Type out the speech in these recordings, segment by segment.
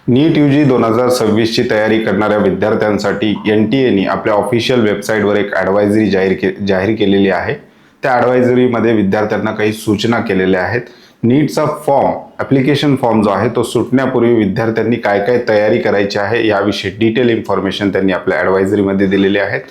नीट UG 2026 ची तयारी करणाऱ्या विद्यार्थ्यांसाठी NTA आपल्या ऑफिशियल वेबसाईटवर एक ॲडवायझरी जाहीर केलेली आहे. त्या ॲडवायझरीमध्ये विद्यार्थ्यांना काही सूचना केलेल्या आहेत. नीटचा ॲप्लिकेशन फॉर्म जो आहे तो सुटण्यापूर्वी विद्यार्थ्यांनी काय काय तयारी करायची आहे याविषयी डिटेल इन्फॉर्मेशन त्यांनी आपल्या ॲडवायझरीमध्ये दिलेली आहेत.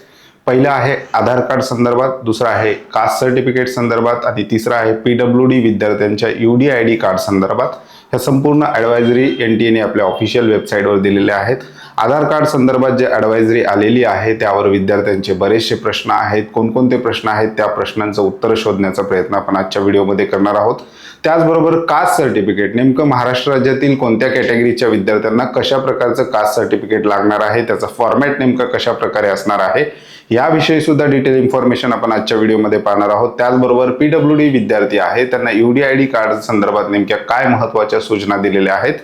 पहिला आहे आधार कार्ड संदर्भात, दुसरा आहे कास्ट सर्टिफिकेट संदर्भात आणि तिसरा आहे PWD विद्यार्थ्यांच्या UDID कार्ड संदर्भात. ह्या संपूर्ण ॲडवायझरी NTAने आपल्या ऑफिशियल वेबसाईटवर दिलेल्या आहेत. आधार कार्ड संदर्भात जे ॲडवायझरी आलेली आहे त्यावर विद्यार्थ्यांचे बरेचसे प्रश्न आहेत. कोणकोणते प्रश्न आहेत त्या प्रश्नांचं उत्तर शोधण्याचा प्रयत्न आपण आजच्या व्हिडिओमध्ये करणार आहोत. त्याचबरोबर कास्ट सर्टिफिकेट नेमकं महाराष्ट्र राज्यातील कोणत्या कॅटेगरीच्या विद्यार्थ्यांना कशा प्रकारचं कास्ट सर्टिफिकेट लागणार आहे, त्याचा फॉर्मॅट नेमका कशा प्रकारे असणार आहे याविषयी सुद्धा डिटेल इन्फॉर्मेशन आपण आजच्या व्हिडिओमध्ये पाहणार आहोत. त्याचबरोबर PWD विद्यार्थी आहे त्यांना UDID कार्ड संदर्भात नेमक्या काय महत्त्वाच्या सूचना दिलेल्या आहेत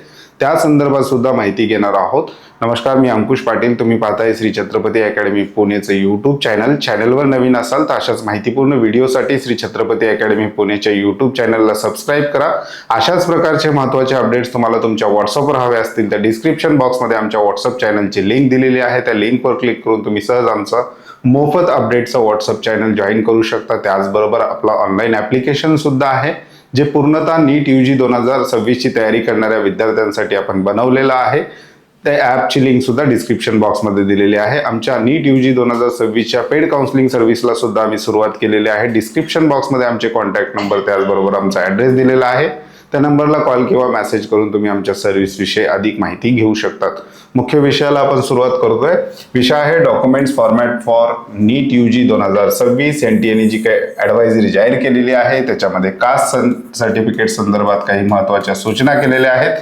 त्या संदर्भात सुद्धा माहिती घेणार आहोत. नमस्कार, मी अंकुश पाटील. तुम्ही पाहताय श्री छत्रपती अकॅडमी पुणेचं यूट्यूब चॅनलवर नवीन असाल तर अशाच माहितीपूर्ण व्हिडिओसाठी श्री छत्रपती अकॅडमी पुणेच्या यूट्यूब चॅनलला सबस्क्राईब करा. अशाच प्रकारचे महत्त्वाचे अपडेट्स तुम्हाला तुमच्या व्हॉट्सअपवर हवे असतील तर डिस्क्रिप्शन बॉक्समध्ये आमच्या व्हॉट्सअप चॅनलची लिंक दिलेली आहे. त्या लिंकवर क्लिक करून तुम्ही सहज आमचा मोफत अपडेटचा व्हॉट्सअप चॅनल जॉईन करू शकता. त्याचबरोबर आपला ऑनलाईन ॲप्लिकेशन सुद्धा आहे जे पूर्णतः नीट यूजी 2026 ची तयारी करणाऱ्या विद्यार्थ्यांसाठी आपण बनवलेलं आहे. त्या ॲपची लिंक सुद्धा डिस्क्रिप्शन बॉक्समध्ये दिलेली आहे. आमच्या नीट यूजी 2026 च्या पेड काउन्सिलिंग सर्व्हिसला सुद्धा आम्ही सुरुवात केलेली आहे. डिस्क्रिप्शन बॉक्समध्ये आमचे कॉन्टॅक्ट नंबर त्याचबरोबर आमचा ॲड्रेस दिलेला आहे. त्या नंबरला कॉल किंवा मेसेज करून तुम्ही आमच्या सर्व्हिसविषयी अधिक माहिती घेऊ शकतात. मुख्य विषयाला आपण सुरुवात करतोय. विषय आहे documents format for NEET UG 2026. NTAने जी काही ॲडवायझरी जाहीर केलेली आहे त्याच्यामध्ये कास्ट सर्टिफिकेट संदर्भात काही महत्त्वाच्या सूचना केलेल्या आहेत.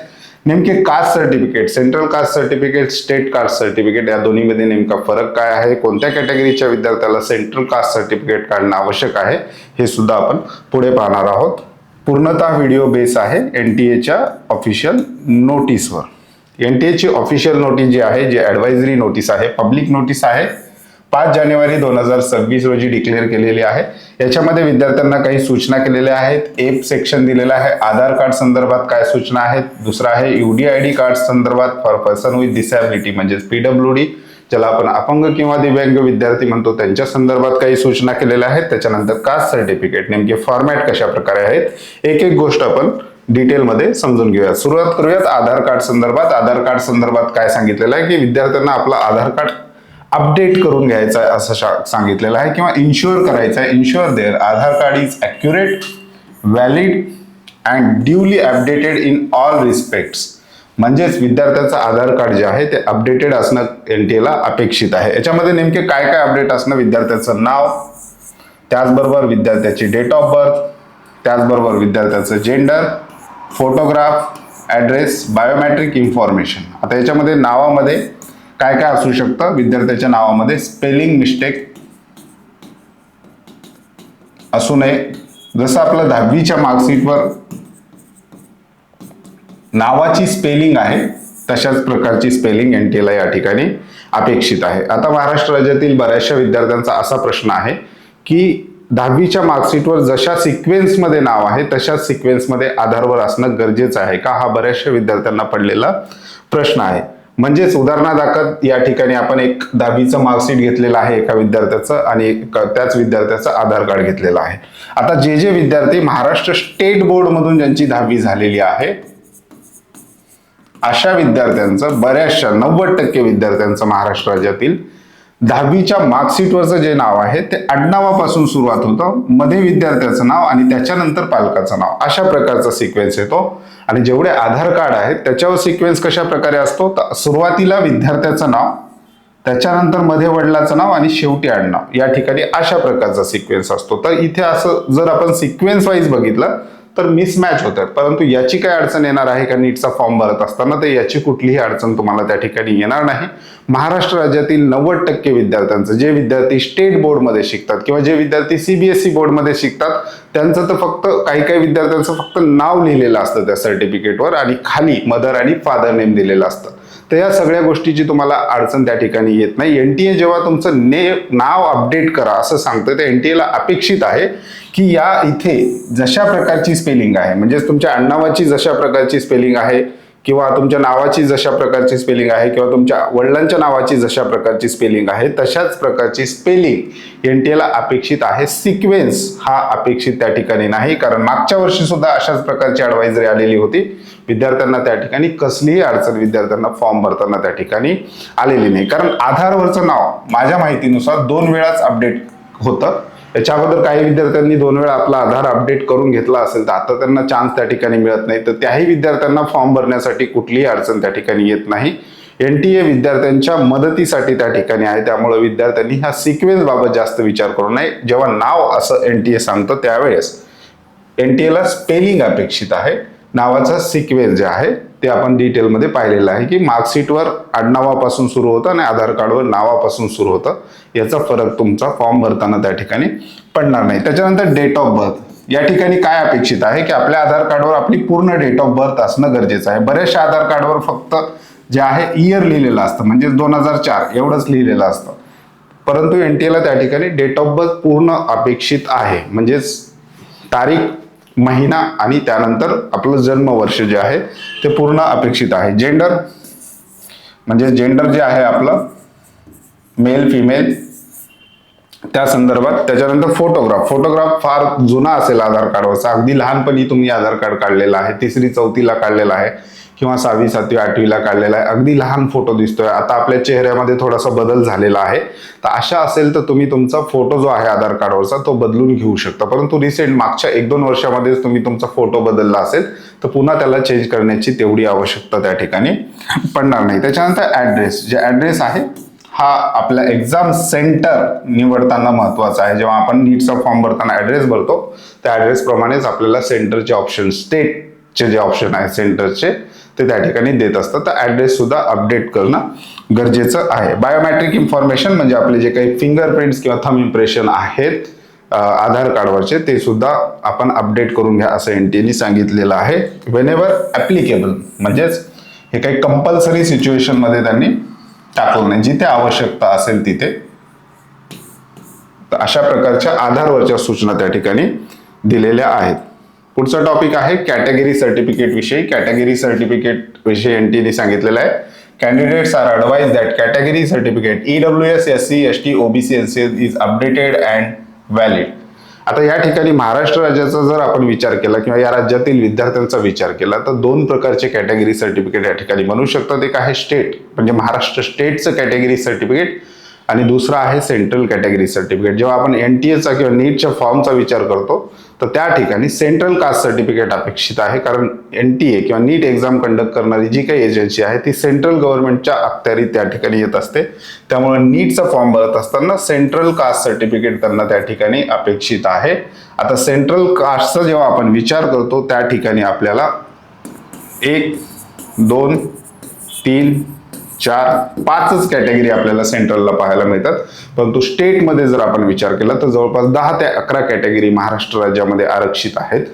नेमके caste certificate, central caste certificate, state caste certificate या दोन्हीमध्ये नेमका फरक काय आहे, कोणत्या कॅटेगरीच्या विद्यार्थ्याला सेंट्रल कास्ट सर्टिफिकेट काढणं आवश्यक आहे हे सुद्धा आपण पुढे पाहणार आहोत. पूर्णतः व्हिडिओ बेस आहे NTAच्या ऑफिशियल नोटीसवर. NTAची ऑफिशियल नोटीस जी आहे, जी ॲडवायझरी नोटीस आहे, पब्लिक नोटीस आहे, 5 जानेवारी 2026 रोजी डिक्लेअर केलेली आहे. याच्यामध्ये विद्यार्थ्यांना काही सूचना केलेल्या आहेत. एक सेक्शन दिलेला आहे आधार कार्ड संदर्भात काय सूचना आहेत. दुसरा आहे UDID कार्ड संदर्भात फॉर पर्सन विथ डिसॅबिलिटी म्हणजेच PWD ज्याला आपण अपंग किंवा दिव्यांग विद्यार्थी म्हणतो त्यांच्या संदर्भात काही सूचना केलेल्या आहेत. त्याच्यानंतर कास्ट सर्टिफिकेट नेमके फॉर्मॅट कशा प्रकारे आहेत एक एक गोष्ट आपण डिटेलमध्ये समजून घेऊया. सुरुवात करूयात आधार कार्ड संदर्भात. आधार कार्ड संदर्भात काय सांगितलेलं आहे की विद्यार्थ्यांना आपला आधार कार्ड अपडेट करून घ्यायचा आहे असं सांगितलेलं आहे किंवा इन्शुअर करायचं आहे. Ensure their Aadhaar card is accurate, valid and duly updated in all respects. म्हणजेच विद्यार्थ्याचं आधार कार्ड जे आहे ते अपडेटेड असणं NTAला अपेक्षित आहे. याच्यामध्ये नेमके काय काय अपडेट असणं, विद्यार्थ्याचं नाव, त्याचबरोबर विद्यार्थ्याची डेट ऑफ बर्थ, त्याचबरोबर विद्यार्थ्याचं gender, photograph, address, biometric information. आता याच्यामध्ये नावामध्ये काय काय असू शकतं, विद्यार्थ्याच्या नावामध्ये स्पेलिंग मिस्टेक असू नये. जसं आपलं 10वीच्या मार्कशीटवर नावाची स्पेलिंग आहे तशाच प्रकारची स्पेलिंग NTAला या ठिकाणी अपेक्षित आहे. आता महाराष्ट्र राज्यातील बऱ्याचशा विद्यार्थ्यांचा असा प्रश्न आहे की 10वीच्या मार्कशीटवर जशा सिक्वेन्समध्ये नाव आहे तशाच सिक्वेन्समध्ये आधारवर असणं गरजेचं आहे का, हा बऱ्याचशा विद्यार्थ्यांना पडलेला प्रश्न आहे. म्हणजेच उदाहरणादाखल या ठिकाणी आपण एक 10वीचं मार्कशीट घेतलेलं आहे एका विद्यार्थ्याचं आणि त्याच विद्यार्थ्याचं आधार कार्ड घेतलेलं आहे. आता जे विद्यार्थी महाराष्ट्र स्टेट बोर्डमधून ज्यांची 10वी झालेली आहे अशा विद्यार्थ्यांचं, बऱ्याचशा 90% विद्यार्थ्यांचं महाराष्ट्र राज्यातील 10वीच्या मार्कशीटवरचं जे नाव आहे ते आडनावापासून सुरुवात होतं, मध्ये विद्यार्थ्याचं नाव आणि त्याच्यानंतर पालकाचं नाव, अशा प्रकारचा सिक्वेन्स येतो. आणि जेवढे आधार कार्ड आहेत त्याच्यावर सिक्वेन्स कशा प्रकारे असतो, तर सुरुवातीला विद्यार्थ्याचं नाव, त्याच्यानंतर मध्ये वडिलाचं नाव आणि शेवटी आडनाव, या ठिकाणी अशा प्रकारचा सिक्वेन्स असतो. तर इथे असं जर आपण सिक्वेन्स वाईज बघितलं तर मिसमॅच होतात. परंतु याची काय अडचण येणार आहे का नीटचा फॉर्म भरत असताना, तर याची कुठलीही अडचण तुम्हाला त्या ठिकाणी येणार नाही. महाराष्ट्र राज्यातील 90% विद्यार्थ्यांचं, जे विद्यार्थी स्टेट बोर्डमध्ये शिकतात किंवा जे विद्यार्थी CBSE बोर्डमध्ये शिकतात त्यांचं तर फक्त काही विद्यार्थ्यांचं फक्त नाव लिहिलेलं असतं त्या सर्टिफिकेटवर आणि खाली मदर आणि फादर नेम दिलेलं असतं. तर या सगळ्या गोष्टीची तुम्हाला अडचण त्या ठिकाणी येत नाही. NTA जेव्हा तुमचं नाव अपडेट करा असं सांगतं ते NTAला अपेक्षित आहे की या इथे जशा प्रकारची स्पेलिंग आहे, म्हणजेच तुमच्या आडनावाची जशा प्रकारची स्पेलिंग आहे किंवा तुमच्या नावाची जशा प्रकारची स्पेलिंग आहे किंवा तुमच्या वडिलांच्या नावाची जशा प्रकारची स्पेलिंग आहे तशाच प्रकारची स्पेलिंग एनटीएला अपेक्षित आहे. सिक्वेन्स हा अपेक्षित त्या ठिकाणी नाही, कारण मागच्या वर्षी सुद्धा अशाच प्रकारची ॲडवायझरी आलेली होती. विद्यार्थ्यांना त्या ठिकाणी कसलीही अडचण विद्यार्थ्यांना फॉर्म भरताना त्या ठिकाणी आलेली नाही, कारण आधारवरचं नाव माझ्या माहितीनुसार 2 वेळाच अपडेट होतं. याच्या अगोदर काही विद्यार्थ्यांनी 2 वेळा आपला आधार अपडेट करून घेतला असेल तर आता त्यांना चान्स त्या ठिकाणी मिळत नाही, तर त्याही विद्यार्थ्यांना फॉर्म भरण्यासाठी कुठलीही अडचण त्या ठिकाणी येत नाही. एनटीए विद्यार्थ्यांच्या मदतीसाठी त्या ठिकाणी आहे, त्यामुळे विद्यार्थ्यांनी ह्या सिक्वेन्स बाबत जास्त विचार करू नये. जेव्हा नाव असं एनटीए सांगतं त्यावेळेस एनटीएला स्पेलिंग अपेक्षित आहे, नावाचा सिक्वेन्स जे आहे ते आपण डिटेलमध्ये पाहिलेलं आहे की मार्कशीटवर आडनावापासून सुरू होतं आणि आधार कार्डवर नावापासून सुरू होतं. याचा फरक तुमचा फॉर्म भरताना त्या ठिकाणी पडणार नाही. त्याच्यानंतर डेट ऑफ बर्थ. या ठिकाणी काय अपेक्षित आहे की आपल्या आधार कार्डवर आपली पूर्ण डेट ऑफ बर्थ असणं गरजेचं आहे. बऱ्याचशा आधार कार्डवर फक्त जे आहे इयर लिहिलेलं असतं, म्हणजे 2004 एवढंच लिहिलेलं असतं, परंतु एनटीएला त्या ठिकाणी डेट ऑफ बर्थ पूर्ण अपेक्षित आहे, म्हणजेच तारीख, महिना आणि त्यानंतर आपलं जन्मवर्ष जे आहे ते पूर्ण अपेक्षित आहे. जेंडर म्हणजे जेंडर जे आहे आपलं मेल फिमेल त्या संदर्भात. त्याच्यानंतर फोटोग्राफ फार जुना असेल आधार कार्डवरचा, अगदी लहानपणी तुम्ही आधार कार्ड काढलेला आहे, 3री 4थीला काढलेला आहे किंवा 6वी 7वी 8वीला काढलेला आहे, अगदी लहान फोटो दिसतोय, आता आपल्या चेहऱ्यामध्ये थोडासा बदल झालेला आहे, तर अशा असेल तर तुम्ही तुमचा फोटो जो आहे आधार कार्डवरचा तो बदलून घेऊ शकता. परंतु रिसेंट मागच्या 1-2 वर्षामध्येच तुम्ही तुमचा फोटो बदलला असेल तर पुन्हा त्याला चेंज करण्याची तेवढी आवश्यकता त्या ठिकाणी पडणार नाही. त्याच्यानंतर ऍड्रेस. जे ऍड्रेस आहे हा आपल्या एक्झाम सेंटर निवडताना महत्वाचा आहे. जेव्हा आपण नीटचा फॉर्म भरताना ऍड्रेस भरतो त्या ऍड्रेस प्रमाणेच आपल्याला सेंटरचे ऑप्शन, स्टेटचे जे ऑप्शन आहे सेंटरचे ते त्या ठिकाणी देत असतात, तर ऍड्रेस सुद्धा अपडेट करणं गरजेचं आहे. बायोमेट्रिक इन्फॉर्मेशन म्हणजे आपले जे काही फिंगरप्रिंट्स किंवा थंब इम्प्रेशन आहेत आधार कार्डवरचे ते सुद्धा आपण अपडेट करून घ्या असं एनटीएने सांगितलेलं आहे. व्हेनेवर ऍप्लिकेबल म्हणजेच हे काही कंपल्सरी सिच्युएशन मध्ये त्यांनी टाकलं नाही, जिथे आवश्यकता असेल तिथे. तर अशा प्रकारच्या आधारवरच्या सूचना त्या ठिकाणी दिलेल्या आहेत. पुढचा टॉपिक आहे कॅटेगरी सर्टिफिकेट विषयी. कॅटेगरी सर्टिफिकेट विषयी एनटीएने सांगितलेलं आहे, candidates are advised that category certificate EWS SC ST OBC NCL is updated and valid. आता या ठिकाणी महाराष्ट्र राज्याचा जर आपण विचार केला किंवा या राज्यातील विद्यार्थ्यांचा विचार केला तर 2 प्रकारचे कॅटेगरी सर्टिफिकेट या ठिकाणी बनवू शकतात. एक आहे स्टेट म्हणजे महाराष्ट्र स्टेटचं कॅटेगरी सर्टिफिकेट आणि दुसरा आहे सेंट्रल कॅटेगरी सर्टिफिकेट. जेव्हा आपण एनटीएचा किंवा नीटच्या फॉर्मचा विचार करतो तर त्या ठिकाणी सेंट्रल कास्ट सर्टिफिकेट अपेक्षित आहे, कारण एनटीए किंवा नीट एक्झाम कंडक्ट करणारी जी काही एजन्सी आहे ती सेंट्रल गव्हर्नमेंटच्या अखत्यारीत त्या ठिकाणी येत असते. त्यामुळे नीटचा फॉर्म भरत असताना सेंट्रल कास्ट सर्टिफिकेट त्यांना त्या ठिकाणी अपेक्षित आहे. आता सेंट्रल कास्टचा जेव्हा आपण विचार करतो त्या ठिकाणी आपल्याला 1, 2, 3, 4, 5च कॅटेगरी आपल्याला सेंट्रलला पाहायला मिळतात. परंतु स्टेटमध्ये जर आपण विचार केला तर जवळपास 10 ते 11 कॅटेगरी महाराष्ट्र राज्यामध्ये आरक्षित आहेत.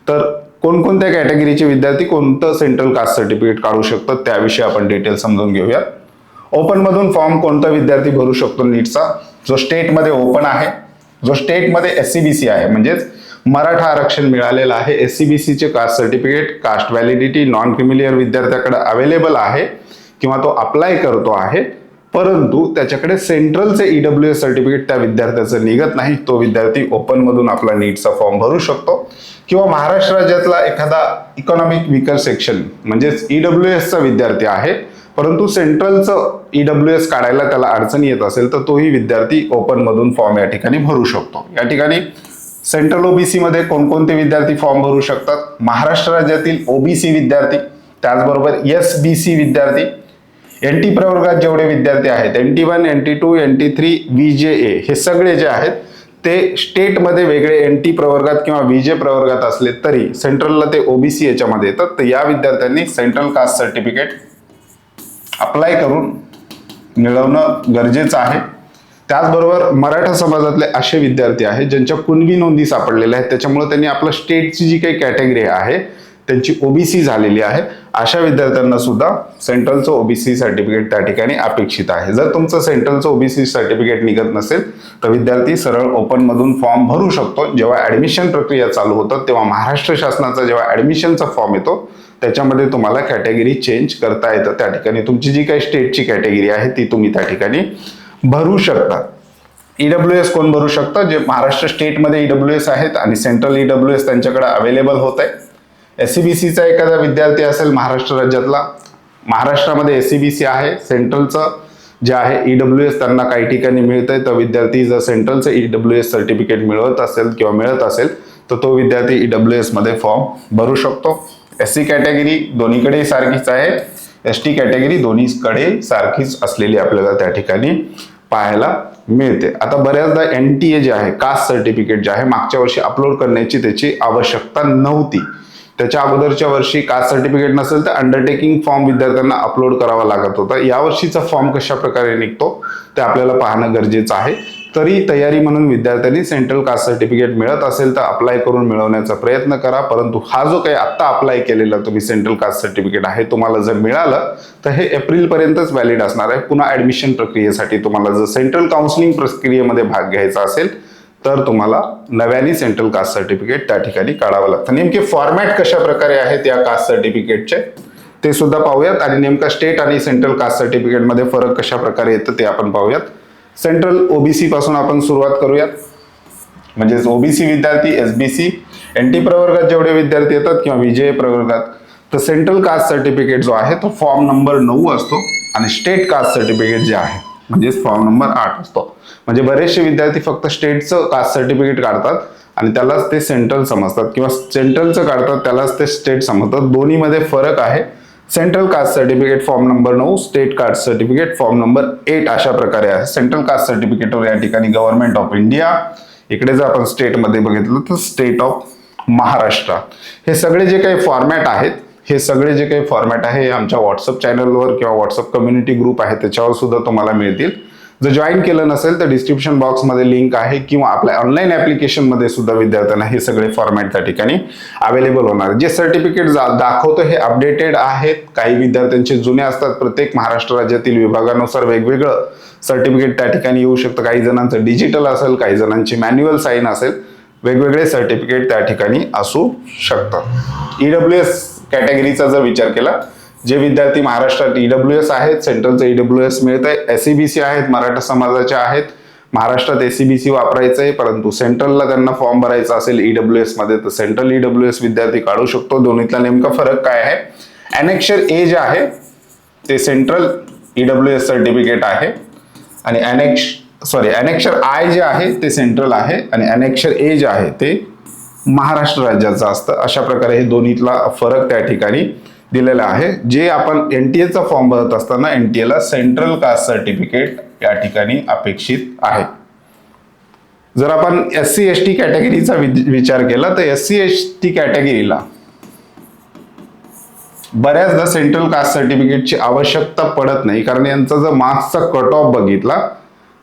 तर कोणकोणत्या कॅटेगरीचे विद्यार्थी कोणतं सेंट्रल कास्ट सर्टिफिकेट काढू शकतात त्याविषयी आपण डिटेल समजून घेऊया. ओपन मधून फॉर्म कोणता विद्यार्थी भरू शकतो नीटचा? जो स्टेटमध्ये ओपन आहे, जो स्टेटमध्ये SCBC आहे म्हणजेच मराठा आरक्षण मिळालेलं आहे, SCBC चे caste certificate, caste validity non creamy layer विद्यार्थ्याकडे अवेलेबल आहे किंवा तो अप्लाय करतो आहे, परंतु त्याच्याकडे सेंट्रलचे EWS सर्टिफिकेट त्या विद्यार्थ्याचं निघत नाही, तो विद्यार्थी ओपन मधून आपला नीटचा फॉर्म भरू शकतो. किंवा महाराष्ट्र राज्यातला एखादा इकॉनॉमिक वीकर सेक्शन म्हणजेच EWS चा विद्यार्थी आहे परंतु सेंट्रलचं EWS काढायला त्याला अडचण येत असेल तर तोही विद्यार्थी ओपन मधून फॉर्म या ठिकाणी भरू शकतो. या ठिकाणी सेंट्रल ओबीसी मध्ये कोणकोणते विद्यार्थी फॉर्म भरू शकतात? महाराष्ट्र राज्यातील ओबीसी विद्यार्थी, त्याचबरोबर SBC विद्यार्थी, NT प्रवर्गात जेवढे विद्यार्थी आहेत NT1, NT2, NT3, VJA हे सगळे जे आहेत ते स्टेटमध्ये वेगळे NT प्रवर्गात किंवा VJ प्रवर्गात असले तरी सेंट्रलला ते ओबीसी याच्यामध्ये येतात. तर या विद्यार्थ्यांनी सेंट्रल कास्ट सर्टिफिकेट अप्लाय करून मिळवणं गरजेचं आहे. त्याचबरोबर मराठा समाजातले असे विद्यार्थी आहेत ज्यांच्या कुणबी नोंदी सापडलेल्या आहेत, त्याच्यामुळे त्यांनी आपलं स्टेटची जी काही कॅटेगरी आहे त्यांची ओबीसी झालेली आहे, अशा विद्यार्थ्यांना सुद्धा सेंट्रलचं ओबीसी सर्टिफिकेट त्या ठिकाणी अपेक्षित आहे. जर तुमचं सेंट्रलचं ओबीसी सर्टिफिकेट निघत नसेल तर विद्यार्थी सरळ ओपन मधून फॉर्म भरू शकतो. जेव्हा ऍडमिशन प्रक्रिया चालू होतं तेव्हा महाराष्ट्र शासनाचा जेव्हा ऍडमिशनचा फॉर्म येतो त्याच्यामध्ये तुम्हाला कॅटेगरी चेंज करता येतं. त्या ठिकाणी तुमची जी काही स्टेटची कॅटेगरी आहे ती तुम्ही त्या ठिकाणी भरू शकता. ईडब्ल्यूएस कोण भरू शकतं? जे महाराष्ट्र स्टेटमध्ये ईडब्ल्यूएस आहेत आणि सेंट्रल ईडब्ल्यूएस त्यांच्याकडे अवेलेबल होत आहे. एससीबीसीचा एखादा विद्यार्थी असेल महाराष्ट्र राज्यातला, महाराष्ट्रामध्ये एससीबीसी आहे, सेंट्रलचं जे आहे ईडब्ल्यूएस त्यांना काही ठिकाणी मिळतंय, तर विद्यार्थी जर सेंट्रलचं ईडब्ल्यूएस सर्टिफिकेट मिळत असेल तर तो विद्यार्थी ईडब्ल्यूएस मध्ये फॉर्म भरू शकतो. एससी कॅटेगरी दोन्हीकडे सारखीच आहे, एसटी कॅटेगरी दोन्हीकडे सारखीच असलेली आपल्याला त्या ठिकाणी पाहायला मिळते. आता बऱ्याचदा एनटीए जे आहे, कास्ट सर्टिफिकेट जे आहे, मागच्या वर्षी अपलोड करण्याची त्याची आवश्यकता नव्हती. त्याच्या अगोदरच्या वर्षी कास्ट सर्टिफिकेट नसेल तर अंडरटेकिंग फॉर्म विद्यार्थ्यांना अपलोड करावा लागत होता. यावर्षीचा फॉर्म कशा प्रकारे निघतो ते आपल्याला पाहणं गरजेचं आहे. तरी तयारी म्हणून विद्यार्थ्यांनी सेंट्रल कास्ट सर्टिफिकेट मिळत असेल तर अप्लाय करून मिळवण्याचा प्रयत्न करा. परंतु हा जो काही आता अप्लाय केलेला तुम्ही सेंट्रल कास्ट सर्टिफिकेट आहे, तुम्हाला जर मिळालं तर हे एप्रिलपर्यंतच व्हॅलिड असणार आहे. पुन्हा ऍडमिशन प्रक्रियेसाठी तुम्हाला जर सेंट्रल काउन्सिलिंग प्रक्रियेमध्ये भाग घ्यायचा असेल तर तुम्हाला नव्याने सेंट्रल कास्ट सर्टिफिकेट त्या ठिकाणी काढावं लागतं. नेमके फॉर्मॅट कशा प्रकारे आहेत या कास्ट सर्टिफिकेटचे ते सुद्धा पाहूयात आणि नेमका स्टेट आणि सेंट्रल कास्ट सर्टिफिकेट मध्ये फरक कशा प्रकारे येतं ते आपण पाहूयात. सेंट्रल ओबीसी पासून आपण सुरुवात करूयात. म्हणजे ओबीसी विद्यार्थी, एसबीसी, एनटी प्रवर्गात जेवढे विद्यार्थी येतात किंवा विजय प्रवर्गात, तर सेंट्रल कास्ट सर्टिफिकेट जो आहे तो फॉर्म नंबर 9 असतो आणि स्टेट कास्ट सर्टिफिकेट जे आहे म्हणजे फॉर्म नंबर 8 असतो. म्हणजे बरेचसे विद्यार्थी फक्त स्टेटचं कास्ट सर्टिफिकेट काढतात आणि त्यालाच ते सेंट्रल समजतात किंवा सेंट्रलचं काढतात त्यालाच ते स्टेट समजतात. दोन्हीमध्ये फरक आहे. Central caste certificate form number 9, state caste certificate form number 8 अशा प्रकारे आहे. सेंट्रल कास्ट सर्टिफिकेटवर या ठिकाणी गव्हर्नमेंट ऑफ इंडिया, इकडे जर आपण स्टेटमध्ये बघितलं तर स्टेट ऑफ महाराष्ट्र. हे सगळे जे काही फॉर्मॅट आहेत, हे आमच्या व्हॉट्सअप चॅनलवर किंवा व्हॉट्सअप कम्युनिटी ग्रुप आहे त्याच्यावर सुद्धा तुम्हाला मिळतील. जर जॉईन केलं नसेल तर डिस्क्रिप्शन बॉक्समध्ये लिंक आहे किंवा आपल्या ऑनलाईन ऍप्लिकेशनमध्ये सुद्धा विद्यार्थ्यांना हे सगळे फॉर्मॅट त्या ठिकाणी अवेलेबल होणार. जे सर्टिफिकेट दाखवतो हे अपडेटेड आहेत. काही विद्यार्थ्यांचे जुने असतात. प्रत्येक महाराष्ट्र राज्यातील विभागानुसार वेगवेगळं सर्टिफिकेट त्या ठिकाणी येऊ शकतं. काही जणांचं डिजिटल असेल, काही जणांची मॅन्युअल साईन असेल, वेगवेगळे सर्टिफिकेट त्या ठिकाणी असू शकतात. ईडब्ल्यूएस कॅटेगरीचा जर विचार केला, जे विद्यार्थी महाराष्ट्रात ईडब्ल्यूएस आहेत, सेंट्रलचं ईडब्ल्यूएस मिळतंय, एससीबीसी आहेत, मराठा समाजाच्या आहेत, महाराष्ट्रात एससीबीसी वापरायचं आहे, परंतु सेंट्रलला त्यांना फॉर्म भरायचा असेल ईडब्ल्यूएस मध्ये तर सेंट्रल ईडब्ल्यूएस विद्यार्थी काढू शकतो. दोन्हीतला नेमका फरक काय आहे? अनेक्षर ए जे आहे ते सेंट्रल ईडब्ल्यूएस सर्टिफिकेट आहे आणि अनेक्षर आय जे आहे ते सेंट्रल आहे आणि अनेक्षर ए जे आहे ते महाराष्ट्र राज्याचं असतं. अशा प्रकारे हे दोन्हीतला फरक त्या ठिकाणी दिलेला आहे. जे आपण एनटीएचा फॉर्म भरत असताना एनटीएला सेंट्रल कास्ट सर्टिफिकेट या ठिकाणी अपेक्षित आहे. जर आपण एससी एसटी कॅटेगरीचा विचार केला तर एससी एसटी कॅटेगरीला बऱ्याचदा सेंट्रल कास्ट सर्टिफिकेटची आवश्यकता पडत नाही, कारण यांचा जर मार्क्सचा कट ऑफ बघितला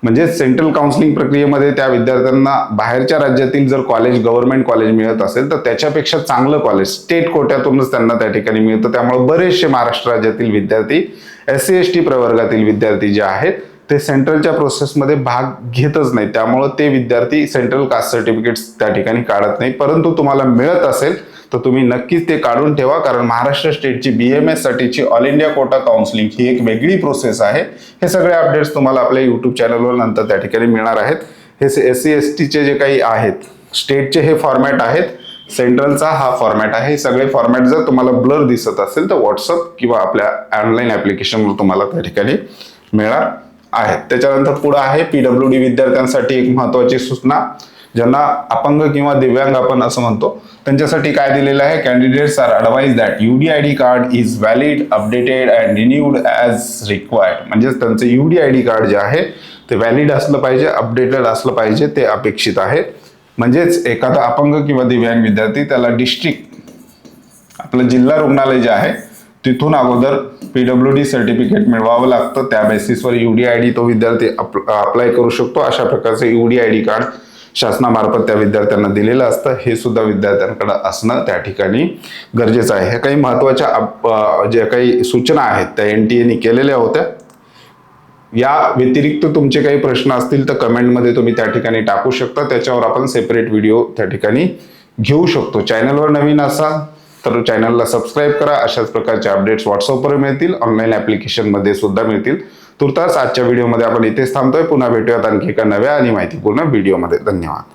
म्हणजे सेंट्रल काउन्सिलिंग प्रक्रियेमध्ये त्या विद्यार्थ्यांना बाहेरच्या राज्यातील जर कॉलेज, गव्हर्नमेंट कॉलेज मिळत असेल तर त्याच्यापेक्षा चांगलं कॉलेज स्टेट कोट्यातूनच त्यांना त्या ठिकाणी मिळतं. त्यामुळे बरेचसे महाराष्ट्र राज्यातील विद्यार्थी, एससी एसटी प्रवर्गातील विद्यार्थी जे आहेत ते सेंट्रलच्या प्रोसेसमध्ये भाग घेतच नाही. त्यामुळे ते विद्यार्थी सेंट्रल कास्ट सर्टिफिकेट त्या ठिकाणी काढत नाही. परंतु तुम्हाला मिळत असेल तर तुम्ही नक्कीच ते काढून ठेवा, कारण महाराष्ट्र स्टेटची BMS साठीची ऑल इंडिया कोटा काउन्सिलिंग ही एक वेगळी प्रोसेस आहे. हे सगळे अपडेट्स तुम्हाला आपल्या युट्यूब चॅनलवर नंतर त्या ठिकाणी मिळणार आहेत. हे एससी एसटीचे जे काही आहेत, स्टेटचे हे फॉर्मॅट आहेत, सेंट्रलचा हा फॉर्मॅट आहे. हे सगळे फॉर्मॅट जर तुम्हाला ब्लर दिसत असेल तर व्हॉट्सअप किंवा आपल्या ऑनलाईन ऍप्लिकेशनवर तुम्हाला त्या ठिकाणी मिळणार आहेत. त्याच्यानंतर पुढे आहे PWD विद्यार्थ्यांसाठी एक महत्वाची सूचना. ज्यांना अपंग किंवा दिव्यांग आपण असं म्हणतो त्यांच्यासाठी काय दिलेलं आहे? Candidates are advised that UDID card is valid, updated and renewed as required. म्हणजेच त्यांचं UDID कार्ड जे आहे ते व्हॅलिड असलं पाहिजे, अपडेटेड असलं पाहिजे, ते अपेक्षित आहे. म्हणजेच एखादा अपंग किंवा दिव्यांग विद्यार्थी त्याला डिस्ट्रिक्ट, आपलं जिल्हा रुग्णालय जे आहे तिथून अगोदर PWD सर्टिफिकेट मिळवावं लागतं. त्या बेसिसवर UDID तो विद्यार्थी अप्लाय करू शकतो. अशा प्रकारचे UDID कार्ड शासनामार्फत त्या विद्यार्थ्यांना दिलेलं असतं. हे सुद्धा विद्यार्थ्यांकडे असणं त्या ठिकाणी गरजेचं आहे. ह्या काही महत्वाच्या ज्या काही सूचना आहेत त्या NTA केलेल्या होत्या. या व्यतिरिक्त तुमचे काही प्रश्न असतील तर कमेंटमध्ये तुम्ही त्या ठिकाणी टाकू शकता. त्याच्यावर आपण सेपरेट व्हिडिओ त्या ठिकाणी घेऊ शकतो. चॅनलवर नवीन असाल तर चॅनलला सबस्क्राईब करा. अशाच प्रकारचे अपडेट्स व्हॉट्सअपवर मिळतील, ऑनलाईन ॲप्लिकेशनमध्ये सुद्धा मिळतील. तुर्तास आजच्या व्हिडिओमध्ये आपण इथेच थांबतोय. पुन्हा भेटूयात आणखी एका नव्या आणि माहितीपूर्ण व्हिडिओमध्ये. धन्यवाद.